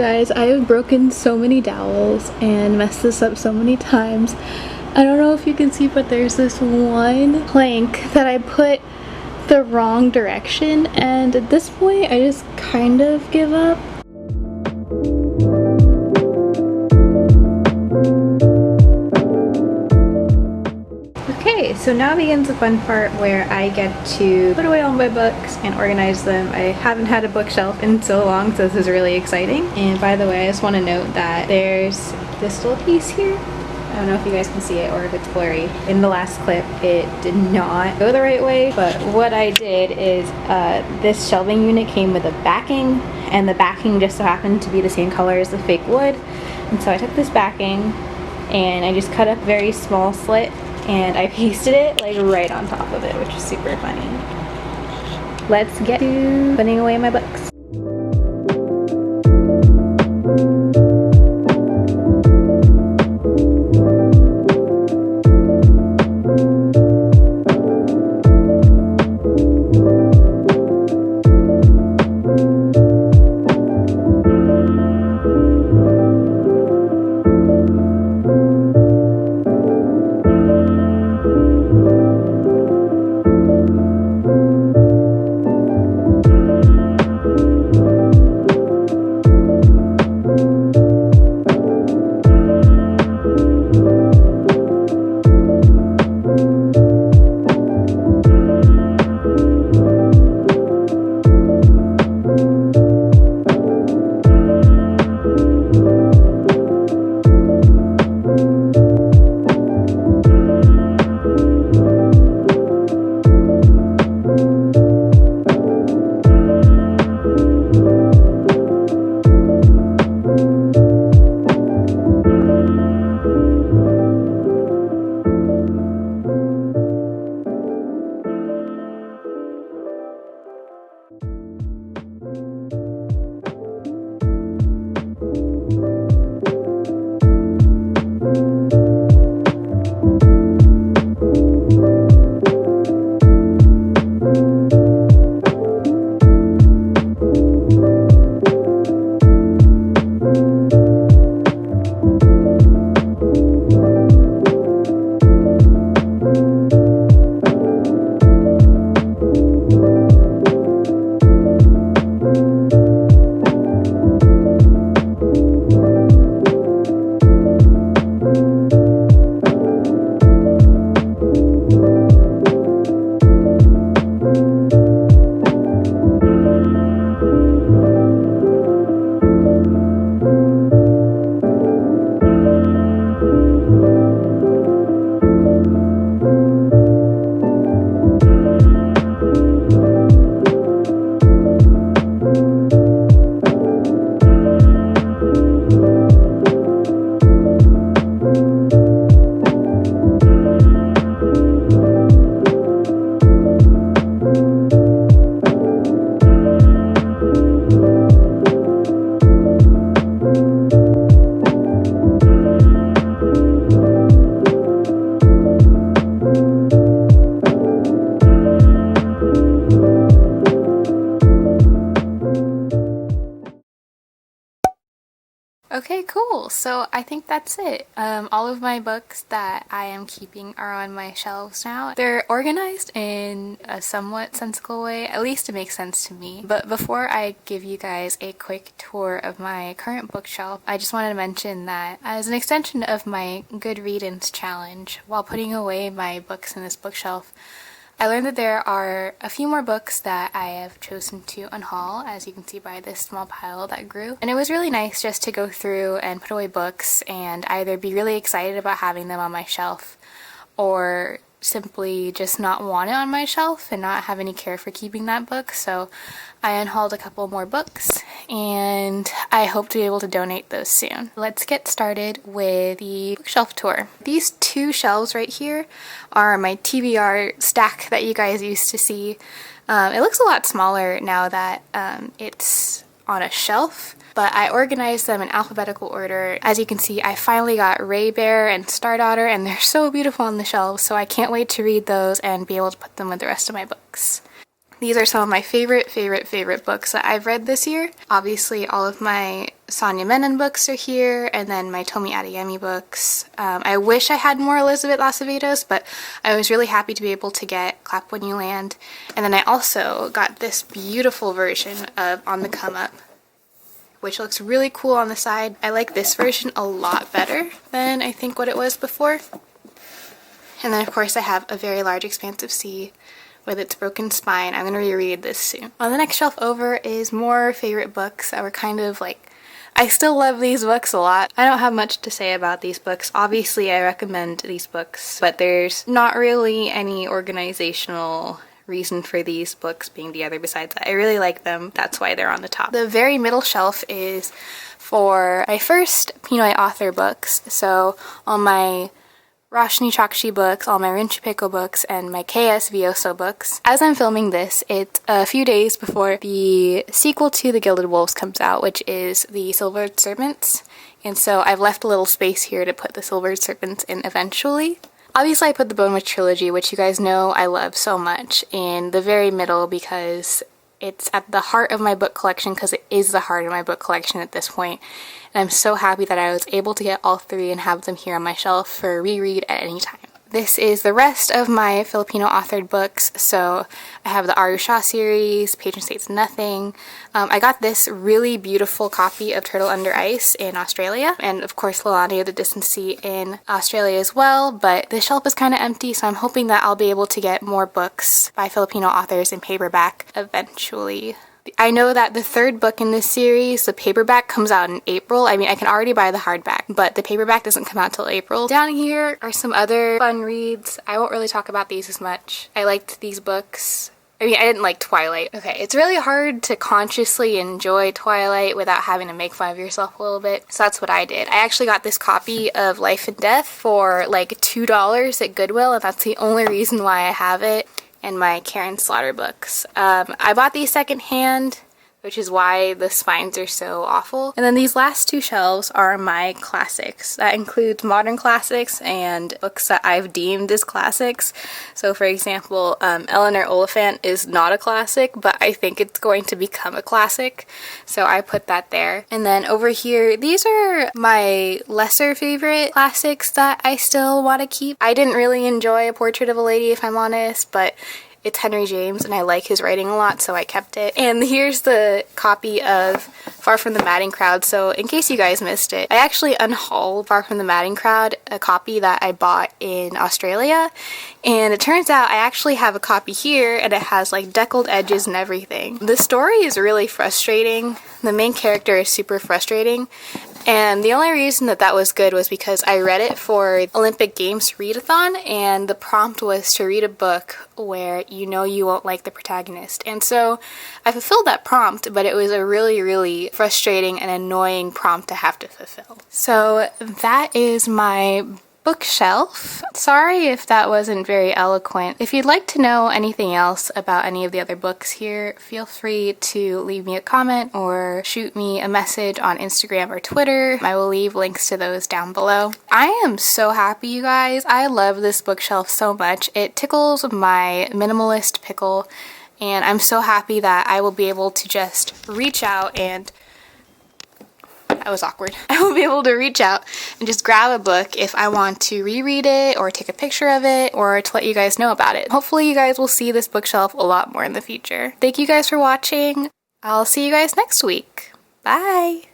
guys, I have broken so many dowels and messed this up so many times. I don't know if you can see, but there's this one plank that I put the wrong direction, and at this point I just kind of give up. Okay, so now begins the fun part where I get to put away all my books and organize them. I haven't had a bookshelf in so long, so this is really exciting. And by the way, I just want to note that there's this little piece here. I don't know if you guys can see it or if it's blurry. In the last clip, it did not go the right way, but what I did is this shelving unit came with a backing, and the backing just so happened to be the same color as the fake wood. And so I took this backing and I just cut a very small slit and I pasted it like right on top of it, which is super funny. Let's get to putting away my books. Okay, cool. So I think that's it. All of my books that I am keeping are on my shelves now. They're organized in a somewhat sensible way, at least it makes sense to me. But before I give you guys a quick tour of my current bookshelf, I just wanted to mention that as an extension of my Good Readings challenge, while putting away my books in this bookshelf, I learned that there are a few more books that I have chosen to unhaul, as you can see by this small pile that grew. And it was really nice just to go through and put away books and either be really excited about having them on my shelf or simply just not want it on my shelf and not have any care for keeping that book. So I unhauled a couple more books and I hope to be able to donate those soon. Let's get started with the bookshelf tour. These two shelves right here are my TBR stack that you guys used to see. It looks a lot smaller now that it's on a shelf, but I organized them in alphabetical order. As you can see, I finally got Ray Bear and Star Daughter, and they're so beautiful on the shelves, so I can't wait to read those and be able to put them with the rest of my books. These are some of my favorite books that I've read this year. Obviously, all of my Sonia Menon books are here, and then my Tomi Adeyemi books. I wish I had more Elizabeth Acevedos, but I was really happy to be able to get Clap When You Land. And then I also got this beautiful version of On the Come Up, which looks really cool on the side. I like this version a lot better than I think what it was before. And then of course I have A Very Large Expanse of Sea with its broken spine. I'm going to reread this soon. On the next shelf over is more favorite books that were kind of like, I still love these books a lot. I don't have much to say about these books. Obviously I recommend these books, but there's not really any organizational reason for these books being together besides that. I really like them. That's why they're on the top. The very middle shelf is for my first Pinoy author books. So all my Roshni Chokshi books, all my Rinchipeko books, and my KS Vioso books. As I'm filming this, it's a few days before the sequel to The Gilded Wolves comes out, which is The Silvered Serpents. And so I've left a little space here to put The Silvered Serpents in eventually. Obviously I put the Bone Witch trilogy, which you guys know I love so much, in the very middle because it's at the heart of my book collection, because it is the heart of my book collection at this point. And I'm so happy that I was able to get all three and have them here on my shelf for reread at any time. This is the rest of my Filipino authored books. So I have the Aru Shah series, Patron States Nothing. I got this really beautiful copy of Turtle Under Ice in Australia, and of course Lalani of the Distant Sea in Australia as well, but the shelf is kind of empty, so I'm hoping that I'll be able to get more books by Filipino authors in paperback eventually. I know that the third book in this series, the paperback, comes out in April. I mean, I can already buy the hardback, but the paperback doesn't come out till April. Down here are some other fun reads. I won't really talk about these as much. I liked these books. I mean, I didn't like Twilight. Okay, it's really hard to consciously enjoy Twilight without having to make fun of yourself a little bit, so that's what I did. I actually got this copy of Life and Death for like $2 at Goodwill, and that's the only reason why I have it. And my Karen Slaughter books. I bought these secondhand, which is why the spines are so awful. And then these last two shelves are my classics. That includes modern classics and books that I've deemed as classics. So for example, Eleanor Oliphant is not a classic, but I think it's going to become a classic. So I put that there. And then over here, these are my lesser favorite classics that I still want to keep. I didn't really enjoy A Portrait of a Lady, if I'm honest, but it's Henry James and I like his writing a lot, so I kept it. And here's the copy of Far From the Madding Crowd. So in case you guys missed it, I actually unhauled Far From the Madding Crowd, a copy that I bought in Australia. And it turns out I actually have a copy here and it has like deckled edges and everything. The story is really frustrating. The main character is super frustrating. And the only reason that that was good was because I read it for Olympic Games readathon, and the prompt was to read a book where you know you won't like the protagonist. And so I fulfilled that prompt, but it was a really frustrating and annoying prompt to have to fulfill. So that is my bookshelf. Sorry if that wasn't very eloquent. If you'd like to know anything else about any of the other books here, feel free to leave me a comment or shoot me a message on Instagram or Twitter. I will leave links to those down below. I am so happy, you guys. I love this bookshelf so much. It tickles my minimalist pickle, and I'm so happy that I will be able to just reach out and that was awkward. I will be able to reach out and just grab a book if I want to reread it or take a picture of it or to let you guys know about it. Hopefully you guys will see this bookshelf a lot more in the future. Thank you guys for watching. I'll see you guys next week. Bye!